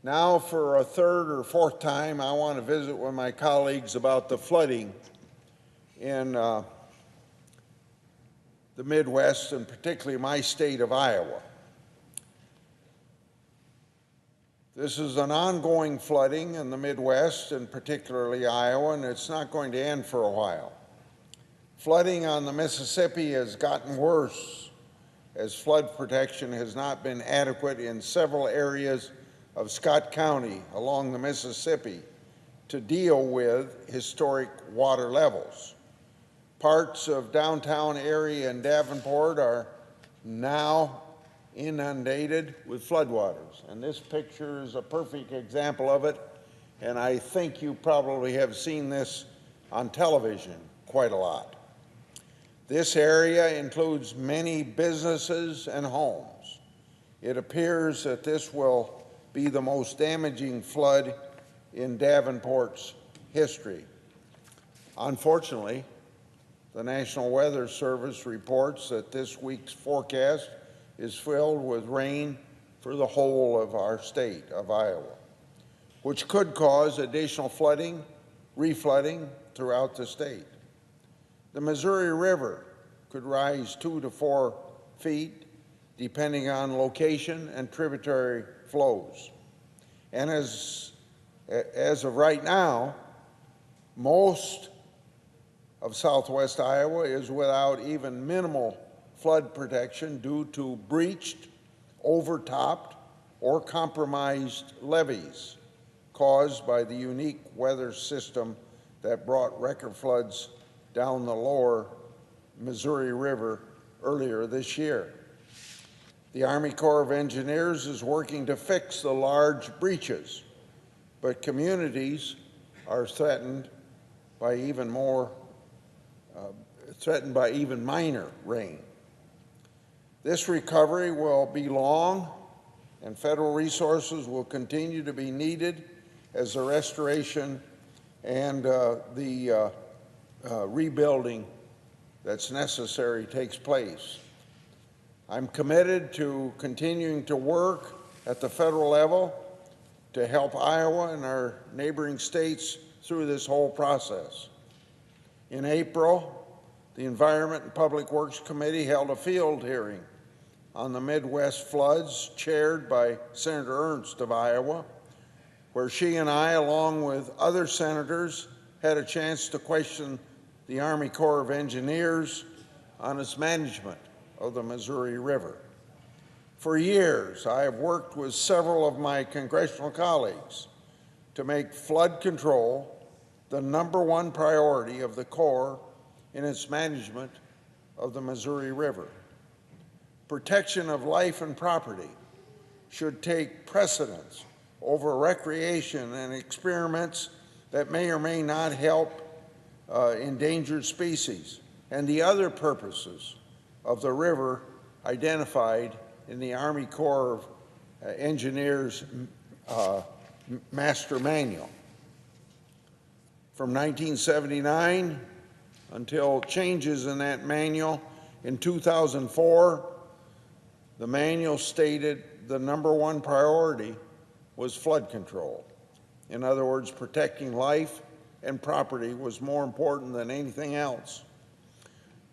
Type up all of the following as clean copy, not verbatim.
Now, for a third or fourth time, I want to visit with my colleagues about the flooding in the Midwest, and particularly my state of Iowa. This is an ongoing flooding in the Midwest, and particularly Iowa, and it's not going to end for a while. Flooding on the Mississippi has gotten worse as flood protection has not been adequate in several areas of Scott County along the Mississippi to deal with historic water levels. Parts of downtown area in Davenport are now inundated with floodwaters, and this picture is a perfect example of it, and I think you probably have seen this on television quite a lot. This area includes many businesses and homes. It appears that this will be the most damaging flood in Davenport's history. Unfortunately, the National Weather Service reports that this week's forecast is filled with rain for the whole of our state of Iowa, which could cause additional flooding, reflooding throughout the state. The Missouri River could rise 2 to 4 feet, depending on location and tributary flows. And as of right now, most of southwest Iowa is without even minimal flood protection due to breached, overtopped, or compromised levees caused by the unique weather system that brought record floods down the lower Missouri River earlier this year. The Army Corps of Engineers is working to fix the large breaches, but communities are threatened by even minor rain. This recovery will be long, and federal resources will continue to be needed as the restoration and the rebuilding that's necessary takes place. I'm committed to continuing to work at the federal level to help Iowa and our neighboring states through this whole process. In April, the Environment and Public Works Committee held a field hearing on the Midwest floods, chaired by Senator Ernst of Iowa, where she and I, along with other senators, had a chance to question the Army Corps of Engineers on its management of the Missouri River. For years, I have worked with several of my congressional colleagues to make flood control the #1 priority of the Corps in its management of the Missouri River. Protection of life and property should take precedence over recreation and experiments that may or may not help endangered species and the other purposes of the river identified in the Army Corps of Engineers Master Manual. From 1979 until changes in that manual in 2004, the manual stated the #1 priority was flood control. In other words, protecting life and property was more important than anything else.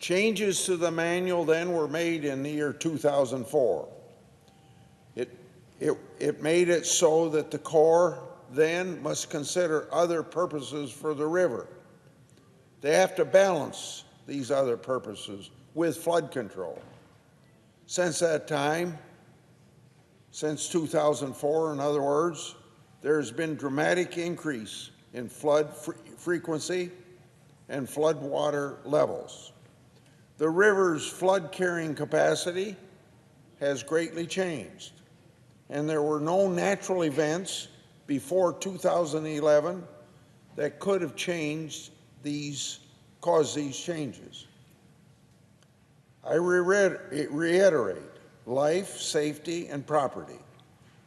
Changes to the manual then were made in the year 2004. It made it so that the Corps then must consider other purposes for the river. They have to balance these other purposes with flood control. Since that time, since 2004, in other words, there's been dramatic increase in flood frequency and floodwater levels. The river's flood carrying capacity has greatly changed, and there were no natural events before 2011 that could have caused these changes. I reiterate, life, safety, and property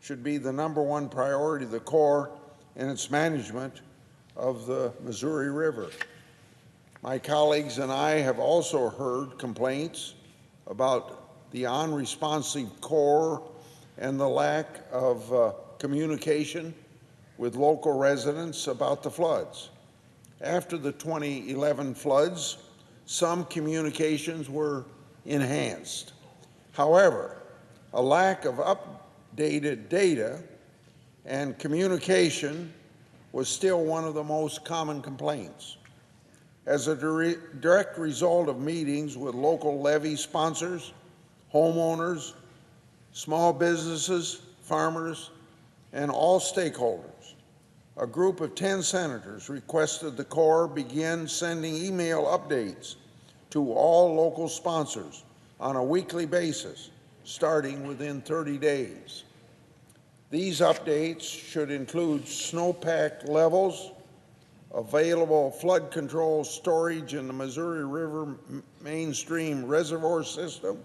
should be the #1 priority of the Corps in its management of the Missouri River. My colleagues and I have also heard complaints about the unresponsive Corps and the lack of communication with local residents about the floods. After the 2011 floods, some communications were enhanced. However, a lack of updated data and communication was still one of the most common complaints. As a direct result of meetings with local levee sponsors, homeowners, small businesses, farmers, and all stakeholders, a group of 10 senators requested the Corps begin sending email updates to all local sponsors on a weekly basis, starting within 30 days. These updates should include snowpack levels, available flood control storage in the Missouri River mainstream reservoir system,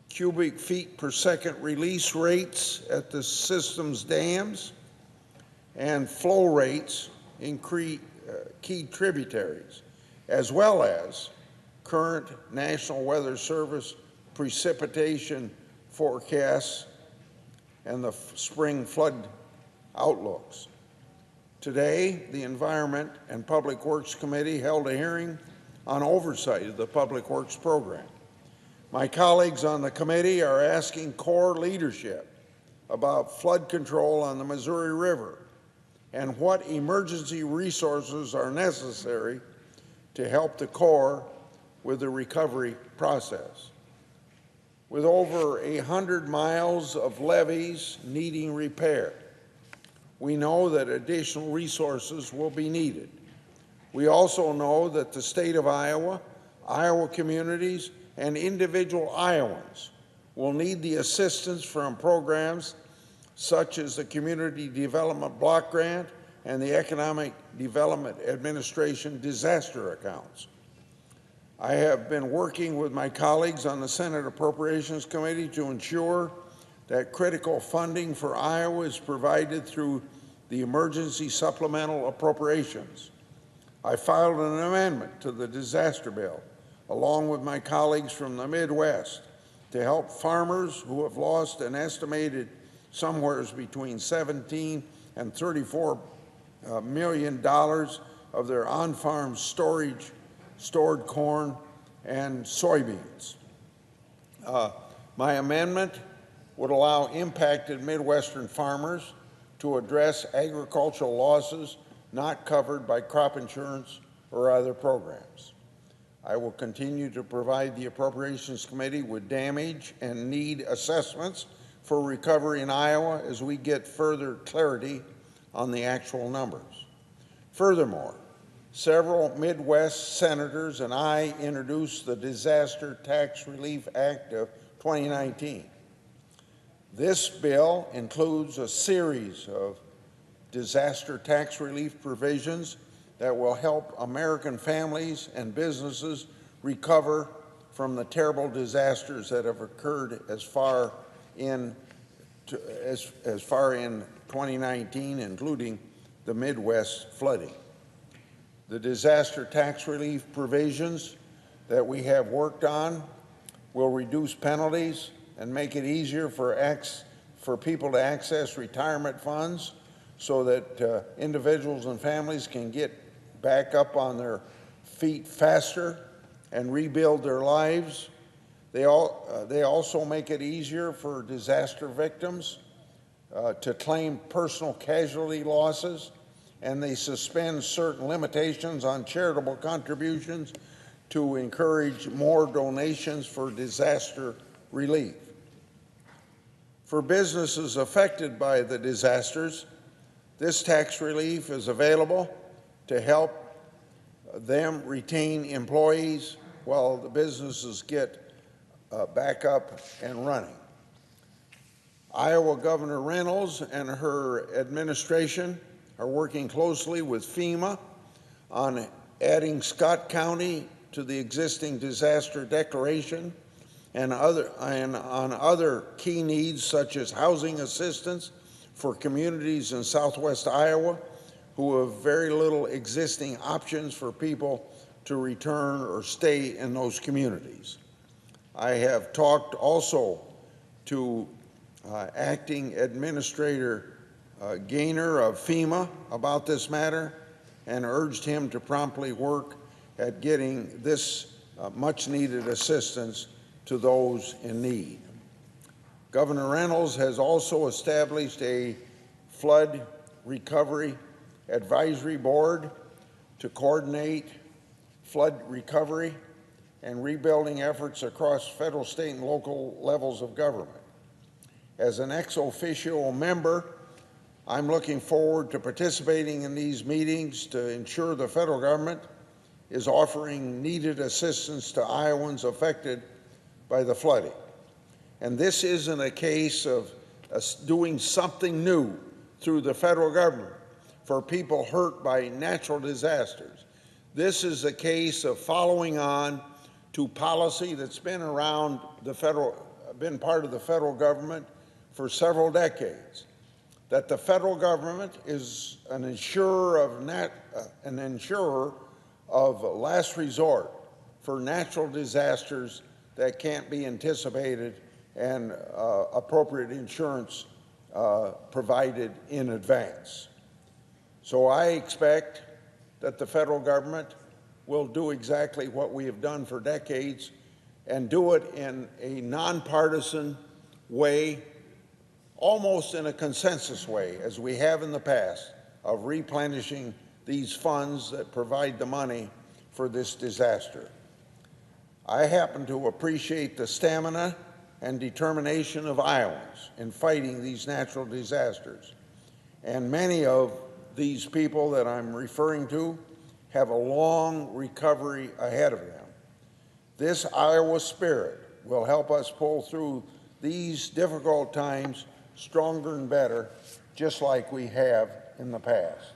cubic feet per second release rates at the system's dams, and flow rates in key tributaries, as well as current National Weather Service precipitation forecasts and the spring flood outlooks. Today, the Environment and Public Works Committee held a hearing on oversight of the Public Works program. My colleagues on the committee are asking Corps leadership about flood control on the Missouri River and what emergency resources are necessary to help the Corps with the recovery process. With over 100 miles of levees needing repair, we know that additional resources will be needed. We also know that the state of Iowa, Iowa communities, and individual Iowans will need the assistance from programs such as the Community Development Block Grant and the Economic Development Administration disaster accounts. I have been working with my colleagues on the Senate Appropriations Committee to ensure that critical funding for Iowa is provided through the emergency supplemental appropriations. I filed an amendment to the disaster bill, along with my colleagues from the Midwest, to help farmers who have lost an estimated somewhere between $17 and $34 million of their on-farm stored corn and soybeans. My amendment would allow impacted Midwestern farmers to address agricultural losses not covered by crop insurance or other programs. I will continue to provide the Appropriations Committee with damage and need assessments for recovery in Iowa as we get further clarity on the actual numbers. Furthermore, several Midwest senators and I introduced the Disaster Tax Relief Act of 2019. This bill includes a series of disaster tax relief provisions that will help American families and businesses recover from the terrible disasters that have occurred as far in 2019, including the Midwest flooding. The disaster tax relief provisions that we have worked on will reduce penalties and make it easier for people to access retirement funds so that individuals and families can get back up on their feet faster and rebuild their lives. They also make it easier for disaster victims to claim personal casualty losses, and they suspend certain limitations on charitable contributions to encourage more donations for disaster relief. For businesses affected by the disasters, this tax relief is available to help them retain employees while the businesses get back up and running. Iowa Governor Reynolds and her administration are working closely with FEMA on adding Scott County to the existing disaster declaration and on other key needs such as housing assistance for communities in southwest Iowa who have very little existing options for people to return or stay in those communities. I have talked also to Acting Administrator Gaynor of FEMA about this matter and urged him to promptly work at getting this much-needed assistance to those in need. Governor Reynolds has also established a flood recovery advisory board to coordinate flood recovery and rebuilding efforts across federal, state, and local levels of government. As an ex officio member, I'm looking forward to participating in these meetings to ensure the federal government is offering needed assistance to Iowans affected by the flooding. And this isn't a case of us doing something new through the federal government for people hurt by natural disasters. This is a case of following on to policy that's been around been part of the federal government for several decades, that the federal government is an insurer of last resort for natural disasters that can't be anticipated and appropriate insurance provided in advance. So I expect that the federal government will do exactly what we have done for decades and do it in a nonpartisan way, almost in a consensus way, as we have in the past, of replenishing these funds that provide the money for this disaster. I happen to appreciate the stamina and determination of Iowans in fighting these natural disasters. And many of these people that I'm referring to have a long recovery ahead of them. This Iowa spirit will help us pull through these difficult times stronger and better, just like we have in the past.